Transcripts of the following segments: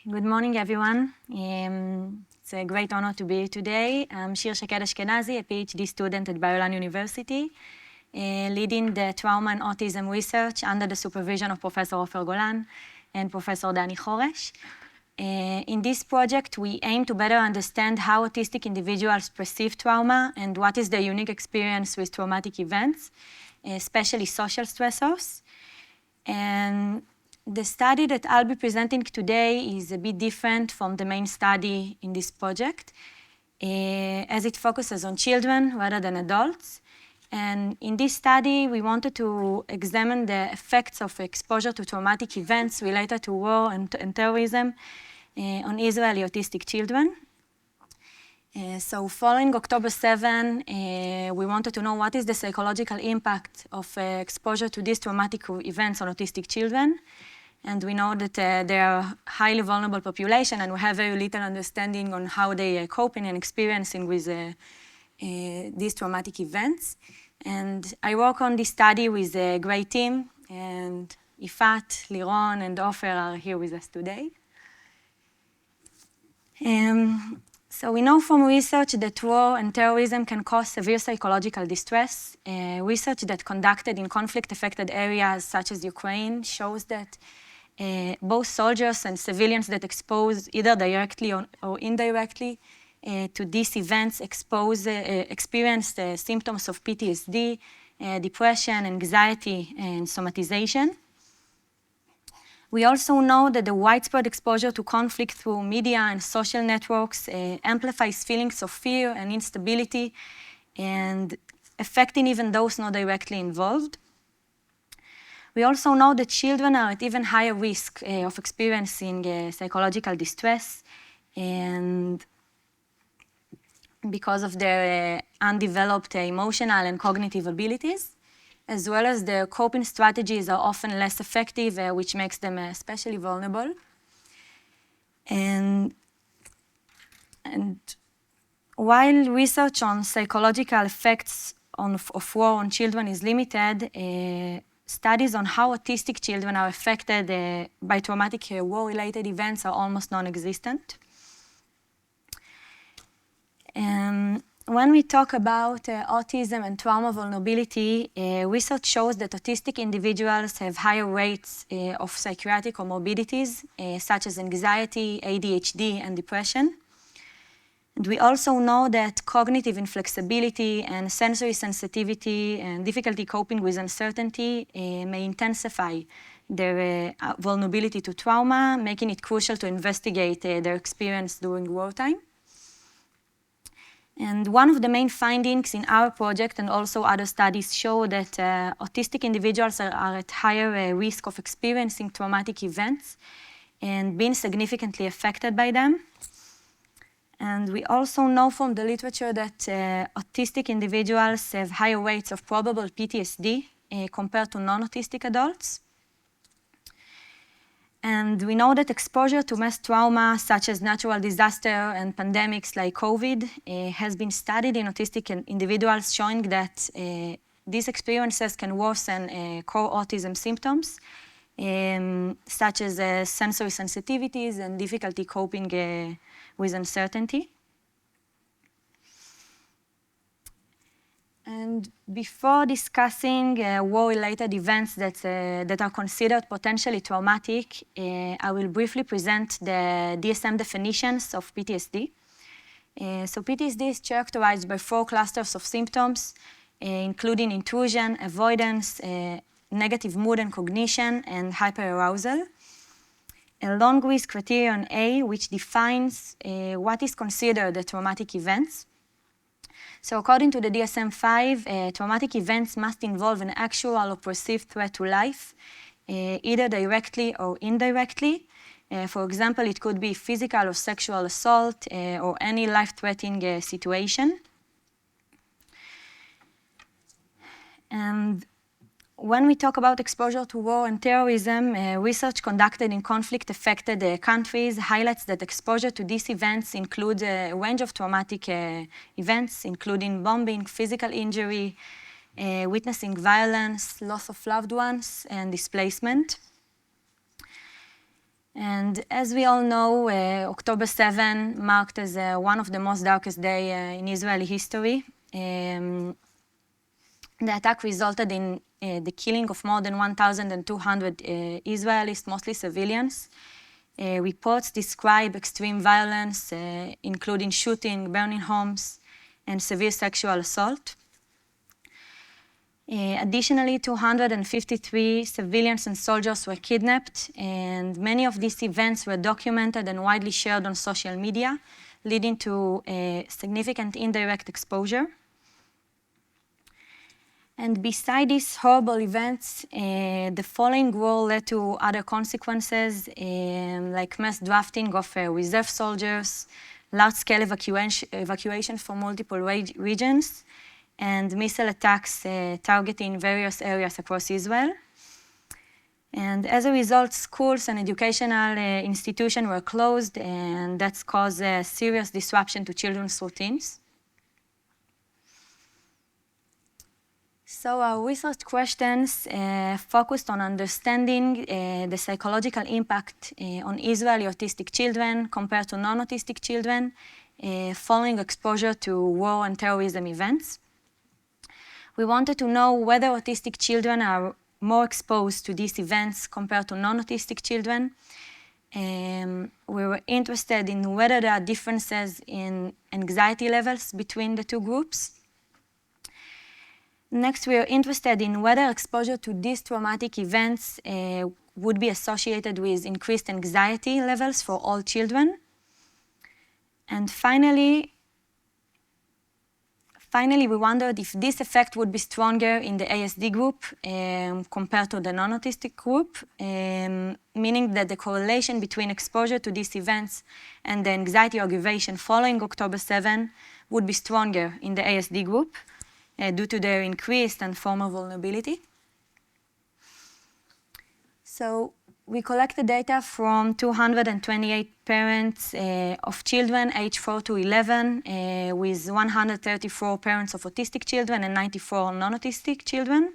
Good morning, everyone. It's a great honor to be here today. I'm Shir Ashkenazi, a PhD student at Bar-Ilan University, leading the trauma and autism research under the supervision of Professor Ofer Golan and Professor Dani Choresh. In this project, we aim to better understand how autistic individuals perceive trauma and what is their unique experience with traumatic events, especially social stressors. And the study that I'll be presenting today is a bit different from the main study in this project, as it focuses on children rather than adults. And in this study, we wanted to examine the effects of exposure to traumatic events related to war and terrorism on Israeli autistic children. So following October 7, we wanted to know what is the psychological impact of exposure to these traumatic events on autistic children. And we know that they are a highly vulnerable population, and we have very little understanding on how they are coping and experiencing with these traumatic events. And I work on this study with a great team, and Ifat, Liron, and Ofer are here with us today. So we know from research that war and terrorism can cause severe psychological distress. Research that conducted in conflict-affected areas such as Ukraine shows that both soldiers and civilians that expose either directly or indirectly to these events experience symptoms of PTSD, depression, anxiety, and somatization. We also know that the widespread exposure to conflict through media and social networks amplifies feelings of fear and instability, and affecting even those not directly involved. We also know that children are at even higher risk of experiencing psychological distress, and because of their undeveloped emotional and cognitive abilities, as well as their coping strategies are often less effective, which makes them especially vulnerable. And while research on psychological effects of war on children is limited, studies on how autistic children are affected by traumatic war-related events are almost non-existent. When we talk about autism and trauma vulnerability, research shows that autistic individuals have higher rates of psychiatric comorbidities, such as anxiety, ADHD, and depression. And we also know that cognitive inflexibility and sensory sensitivity and difficulty coping with uncertainty may intensify their vulnerability to trauma, making it crucial to investigate their experience during wartime. And one of the main findings in our project and also other studies show that autistic individuals are at higher risk of experiencing traumatic events and being significantly affected by them. And we also know from the literature that autistic individuals have higher rates of probable PTSD compared to non-autistic adults. And we know that exposure to mass trauma, such as natural disaster and pandemics like COVID, has been studied in autistic individuals, showing that these experiences can worsen core autism symptoms, such as sensory sensitivities and difficulty coping with uncertainty. And before discussing war-related events that are considered potentially traumatic, I will briefly present the DSM definitions of PTSD. So PTSD is characterized by 4 clusters of symptoms, including intrusion, avoidance, negative mood and cognition, and hyperarousal, along with criterion A, which defines what is considered a traumatic events. So according to the DSM-5, traumatic events must involve an actual or perceived threat to life, either directly or indirectly. For example, it could be physical or sexual assault or any life-threatening situation. And when we talk about exposure to war and terrorism, research conducted in conflict-affected countries highlights that exposure to these events includes a range of traumatic events, including bombing, physical injury, witnessing violence, loss of loved ones, and displacement. And as we all know, October 7 marked as one of the most darkest days in Israeli history. The attack resulted in the killing of more than 1,200 Israelis, mostly civilians. Reports describe extreme violence, including shooting, burning homes, and severe sexual assault. Additionally, 253 civilians and soldiers were kidnapped, and many of these events were documented and widely shared on social media, leading to significant indirect exposure. And beside these horrible events, the following war led to other consequences, like mass drafting of reserve soldiers, large-scale evacuation from multiple regions, and missile attacks targeting various areas across Israel. And as a result, schools and educational institutions were closed, and that's caused a serious disruption to children's routines. So our research questions focused on understanding the psychological impact on Israeli autistic children compared to non-autistic children following exposure to war and terrorism events. We wanted to know whether autistic children are more exposed to these events compared to non-autistic children. We were interested in whether there are differences in anxiety levels between the two groups. Next, we are interested in whether exposure to these traumatic events would be associated with increased anxiety levels for all children. And finally, we wondered if this effect would be stronger in the ASD group compared to the non-autistic group, meaning that the correlation between exposure to these events and the anxiety aggravation following October 7 would be stronger in the ASD group due to their increased and former vulnerability. So we collected data from 228 parents of children aged 4 to 11 with 134 parents of autistic children and 94 non-autistic children.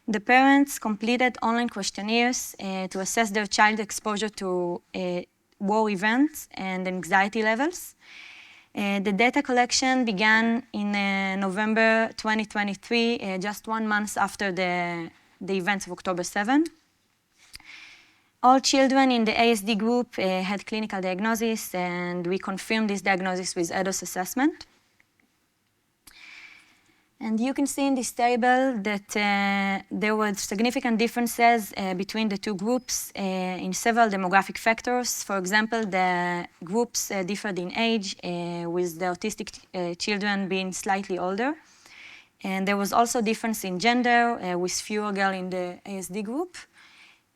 The parents completed online questionnaires to assess their child exposure to war events and anxiety levels. The data collection began in November 2023, just 1 month after the events of October 7. All children in the ASD group had clinical diagnosis, and we confirmed this diagnosis with EDOS assessment. And you can see in this table that there were significant differences between the two groups in several demographic factors. For example, the groups differed in age, with the autistic children being slightly older. And there was also difference in gender, with fewer girls in the ASD group.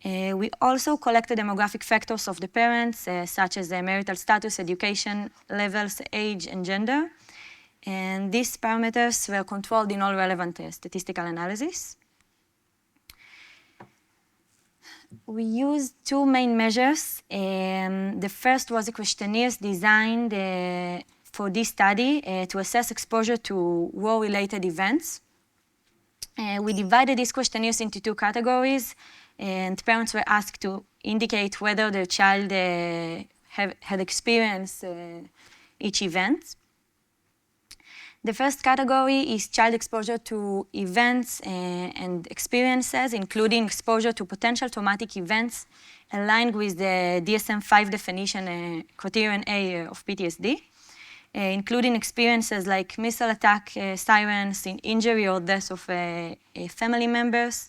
We also collected demographic factors of the parents, such as marital status, education levels, age, and gender. And these parameters were controlled in all relevant statistical analysis. We used two main measures. The first was a questionnaire designed for this study to assess exposure to war-related events. We divided these questionnaires into two categories, and parents were asked to indicate whether their child had experienced each event. The first category is child exposure to events and experiences, including exposure to potential traumatic events aligned with the DSM-5 definition, criterion A of PTSD, including experiences like missile attack, sirens, injury or death of family members,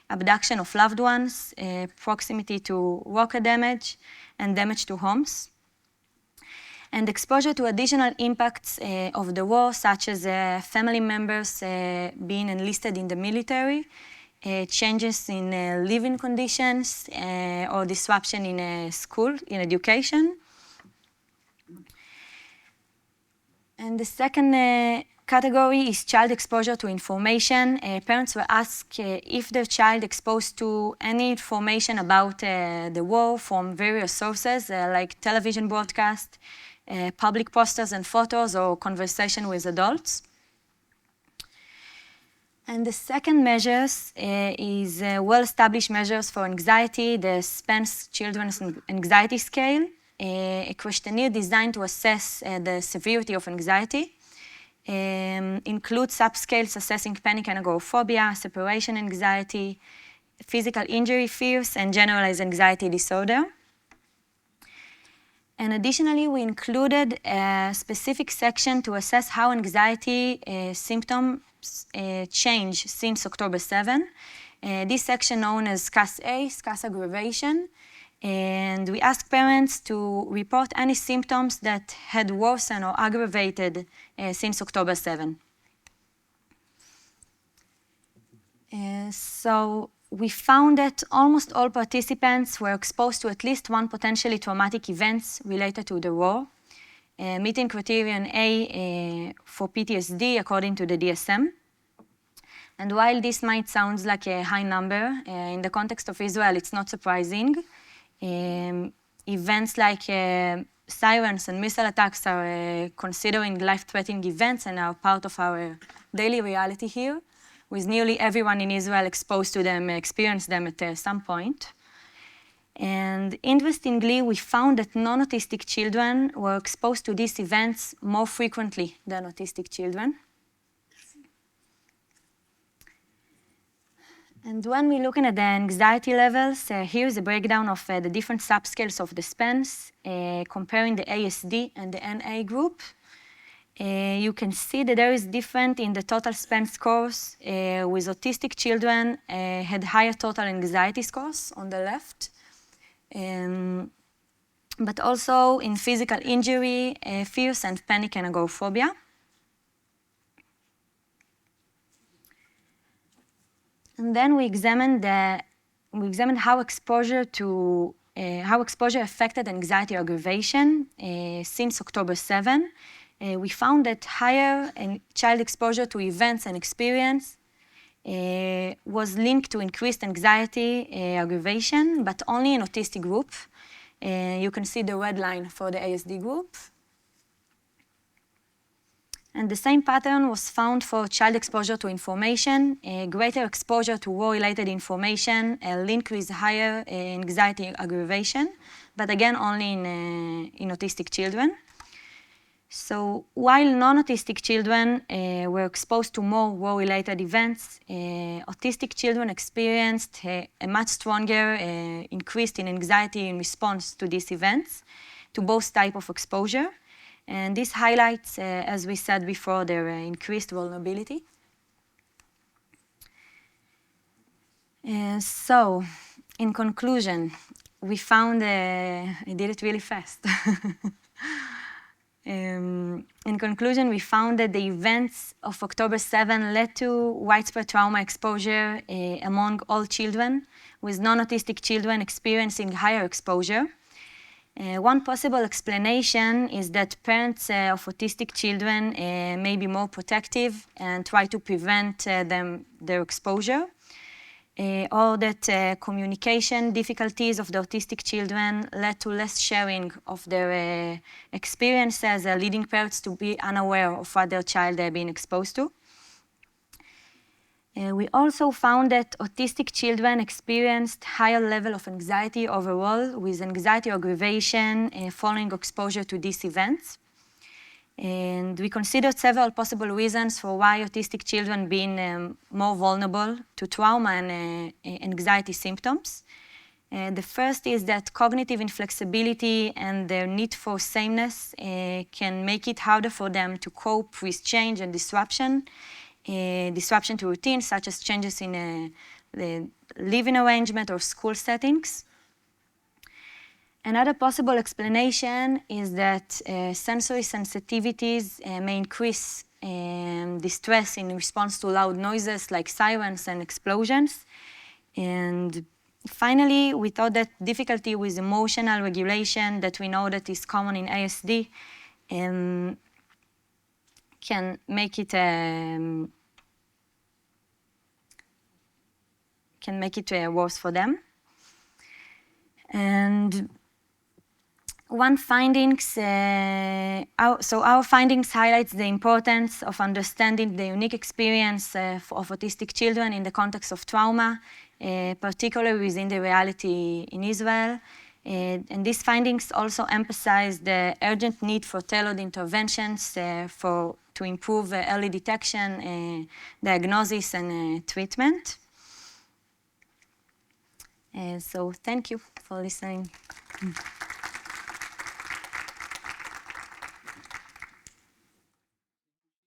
abduction of loved ones, proximity to rocket damage, and damage to homes. And exposure to additional impacts of the war, such as family members being enlisted in the military, changes in living conditions, or disruption in school, in education. And the second category is child exposure to information. Parents were asked if their child exposed to any information about the war from various sources, like television broadcast, public posters and photos, or conversation with adults. And the second measures is well-established measures for anxiety, the Spence Children's Anxiety Scale, a questionnaire designed to assess the severity of anxiety. Includes subscales assessing panic and agoraphobia, separation anxiety, physical injury fears, and generalized anxiety disorder. And additionally, we included a specific section to assess how anxiety symptoms change since October 7. This section known as SCAS-A, SCAS aggravation. And we asked parents to report any symptoms that had worsened or aggravated since October 7. So we found that almost all participants were exposed to at least one potentially traumatic events related to the war, meeting criterion A for PTSD according to the DSM. And while this might sound like a high number, in the context of Israel, it's not surprising. Events like sirens and missile attacks are considering life-threatening events and are part of our daily reality here, with nearly everyone in Israel exposed to them, experienced them at some point. And interestingly, we found that non-autistic children were exposed to these events more frequently than autistic children. And when we're looking at the anxiety levels, here's a breakdown of the different subscales of the Spence, comparing the ASD and the NA group. You can see that there is difference in the total Spence scores, with autistic children had higher total anxiety scores on the left, but also in physical injury, fears, and panic and agoraphobia. And then we examined how exposure affected anxiety aggravation since October 7. We found that higher child exposure to events and experience was linked to increased anxiety aggravation, but only in autistic group. You can see the red line for the ASD group. And the same pattern was found for child exposure to information, greater exposure to war-related information, linked with higher anxiety aggravation, but again, only in autistic children. So while non-autistic children were exposed to more war-related events, autistic children experienced a much stronger increase in anxiety in response to these events, to both types of exposure. And this highlights, as we said before, their increased vulnerability. So, in conclusion, we found, I did it really fast. In conclusion, we found that the events of October 7 led to widespread trauma exposure among all children, with non-autistic children experiencing higher exposure. One possible explanation is that parents of autistic children may be more protective and try to prevent their exposure, or that communication difficulties of the autistic children led to less sharing of their experiences, leading parents to be unaware of what their child is being exposed to. We also found that autistic children experienced higher level of anxiety overall, with anxiety aggravation following exposure to these events. And we considered several possible reasons for why autistic children being more vulnerable to trauma and anxiety symptoms. The first is that cognitive inflexibility and their need for sameness can make it harder for them to cope with change and disruption to routines, such as changes in the living arrangement or school settings. Another possible explanation is that sensory sensitivities may increase distress in response to loud noises like sirens and explosions. And finally, we thought that difficulty with emotional regulation that we know that is common in ASD can make it worse for them. And Our findings highlights the importance of understanding the unique experience of autistic children in the context of trauma, particularly within the reality in Israel. And these findings also emphasize the urgent need for tailored interventions to improve early detection, diagnosis, and treatment. So thank you for listening.